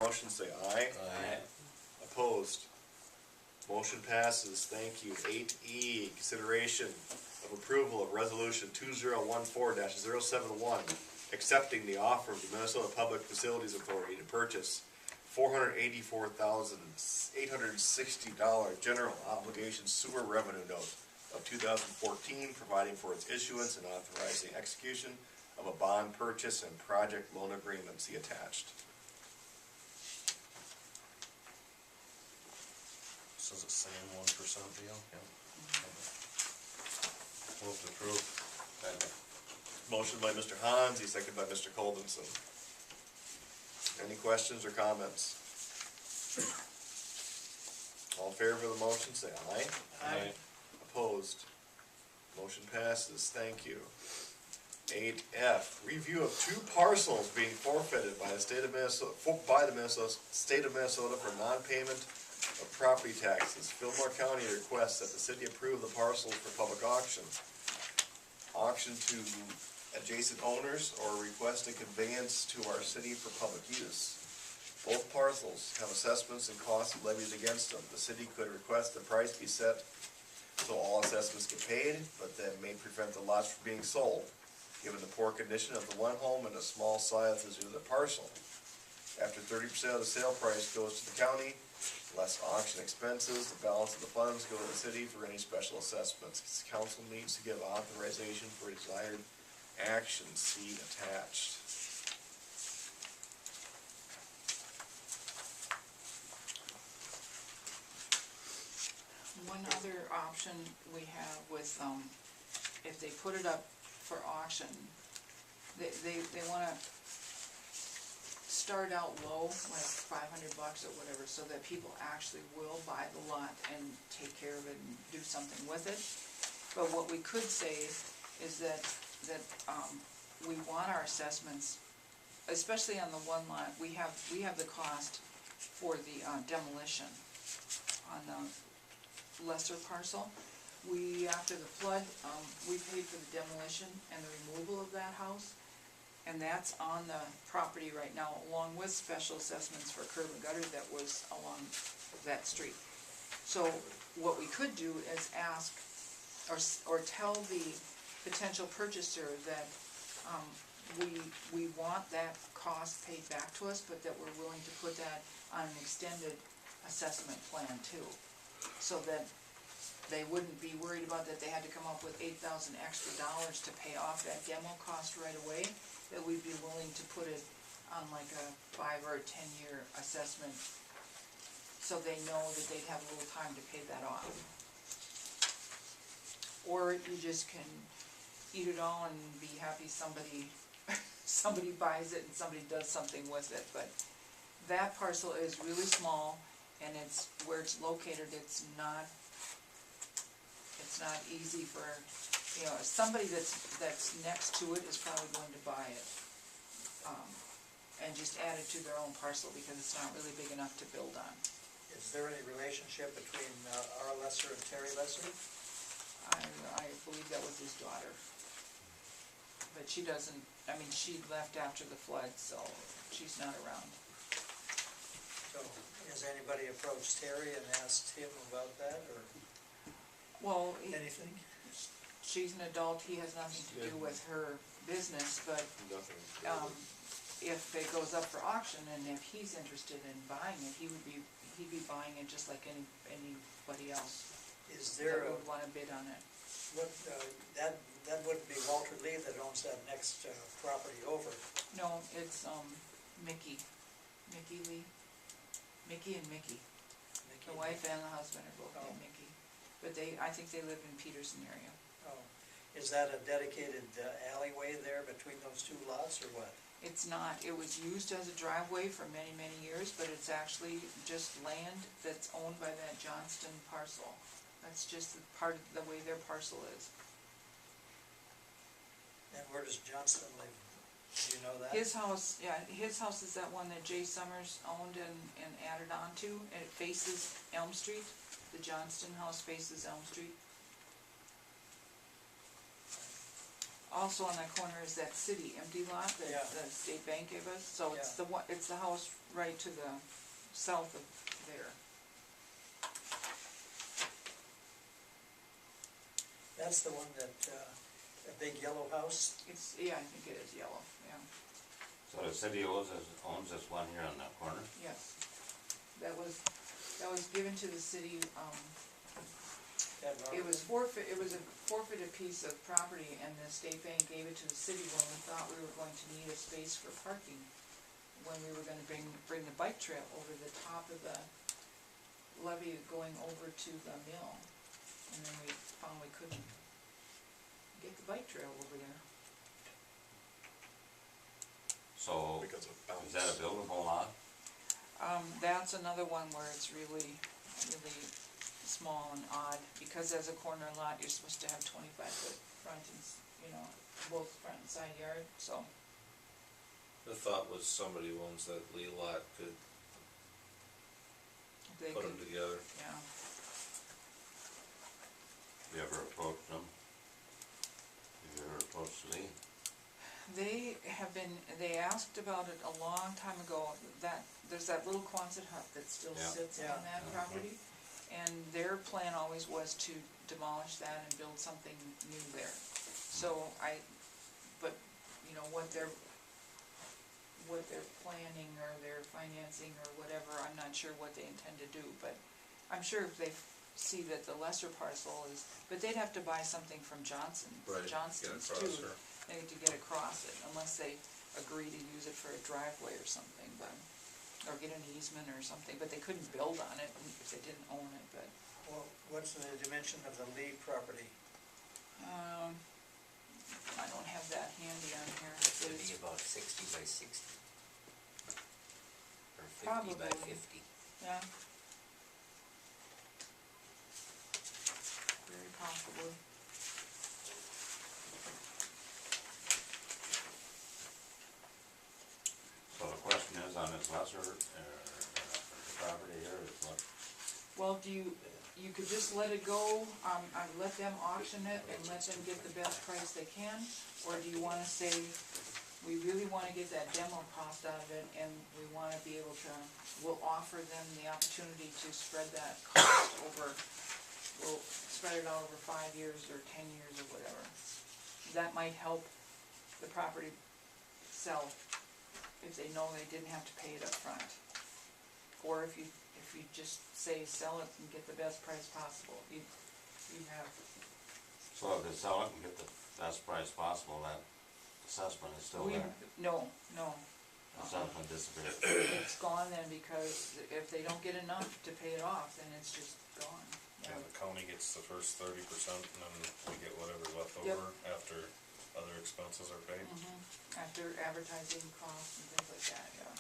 motion, say aye. Aye. Opposed? Motion passes, thank you. 8E, consideration of approval of resolution 2014-071, accepting the offer of the Minnesota Public Facilities Authority to purchase $484,860 general obligation sewer revenue note of 2014, providing for its issuance and authorizing execution of a bond purchase and project loan agreement. See attached. This is the same 1% deal? Yep. Move to approve. Motion by Mr. Hansi, second by Mr. Colvinson. Any questions or comments? All in favor of the motion, say aye. Aye. Opposed? Motion passes, thank you. 8F, review of 2 parcels being forfeited by the state of Minnesota, state of Minnesota for non-payment of property taxes. Fillmore County requests that the city approve the parcels for public auction. Auction to adjacent owners or request a conveyance to our city for public use. Both parcels have assessments and costs levied against them. The city could request the price be set so all assessments get paid, but that may prevent the lots from being sold, given the poor condition of the one home and the small size of the parcel. After 30% of the sale price goes to the county, less auction expenses, the balance of the funds go to the city for any special assessments. This council needs to give authorization for desired action. See attached. One other option we have with, if they put it up for auction, they wanna start out low, like $500 or whatever, so that people actually will buy the lot and take care of it and do something with it. But what we could say is that we want our assessments, especially on the one lot, we have the cost for the demolition on the lesser parcel. After the flood, we paid for the demolition and the removal of that house, and that's on the property right now, along with special assessments for curb and gutter that was along that street. So what we could do is ask, or tell the potential purchaser that we want that cost paid back to us, but that we're willing to put that on an extended assessment plan too, so that they wouldn't be worried about that they had to come up with $8,000 extra to pay off that demo cost right away, that we'd be willing to put it on like a 5 or a 10-year assessment, so they know that they'd have a little time to pay that off. Or you just can eat it all and be happy somebody buys it and somebody does something with it. But that parcel is really small, and it's where it's located, it's not easy for, somebody that's next to it is probably going to buy it and just add it to their own parcel, because it's not really big enough to build on. Is there any relationship between R. Lesser and Terry Lesser? I believe that was his daughter, but she doesn't, she left after the flood, so she's not around. So, has anybody approached Terry and asked him about that, or Well, anything? she's an adult, he has nothing to do with her business, but Nothing. if it goes up for auction and if he's interested in buying it, he'd be buying it just like anybody else. Is there that would want to bid on it. That wouldn't be Walter Lee that owns that next property over? No, it's Mickey Lee, Mickey and Mickey. The wife and the husband are both named Mickey, but I think they live in Peterson area. Oh, is that a dedicated alleyway there between those two lots, or what? It's not. It was used as a driveway for many, many years, but it's actually just land that's owned by that Johnston parcel. That's just part of the way their parcel is. And where does Johnston live? Do you know that? His house is that one that Jay Summers owned and added on to, and it faces Elm Street. The Johnston house faces Elm Street. also on that corner is that city empty lot that Yeah. the state bank gave us, so it's Yeah. the one, it's the house right to the south of there. That's the one that, a big yellow house? It's, yeah, I think it is yellow, yeah, So the city owns this one here on that corner? yes. That was given to the city, it was a forfeited piece of property, and the state bank gave it to the city when we thought we were going to need a space for parking, when we were gonna bring the bike trail over the top of the levee going over to the mill, and then we found we couldn't get the bike trail over there. So, Because of bounce. is that a buildable lot? That's another one where it's really, really small and odd, because as a corner lot, you're supposed to have 25-foot front and, both front and side yard, so. The thought was somebody who owns that Lee lot could They put could, them together. yeah. You ever approached them? Have you ever approached Lee? They asked about it a long time ago, there's that little Quonset hut that still Yeah. sits on Yeah. that property. And their plan always was to demolish that and build something new there. So what they're planning or their financing or whatever, I'm not sure what they intend to do, but I'm sure if they see that the lesser parcel is, but they'd have to buy something from Johnson's Get too. across there. They need to get across it, unless they agree to use it for a driveway or something, but, or get an easement or something, but they couldn't build on it if they didn't own it, but. Well, what's the dimension of the Lee property? I don't have that handy on here, but It'd it's be about 60 by 60. Or 50 by Probably. 50. yeah. Very possibly. So the question is on this lesser, property here is what? Well, you could just let it go, I'd let them auction it and let them get the best price they can, or do you wanna say, we really wanna get that demo cost out of it, and we wanna be able to, we'll offer them the opportunity to spread that cost over, we'll spread it out over 5 years or 10 years or whatever. That might help the property sell, if they know they didn't have to pay it up front. Or if you just say sell it and get the best price possible, you have, So if they sell it and get the best price possible, that assessment is still there? no. Assessment disappears. It's gone then, because if they don't get enough to pay it off, then it's just gone. And the county gets the first 30% and then we get whatever's left Yep. over after other expenses are paid. After advertising costs and things like that, yeah.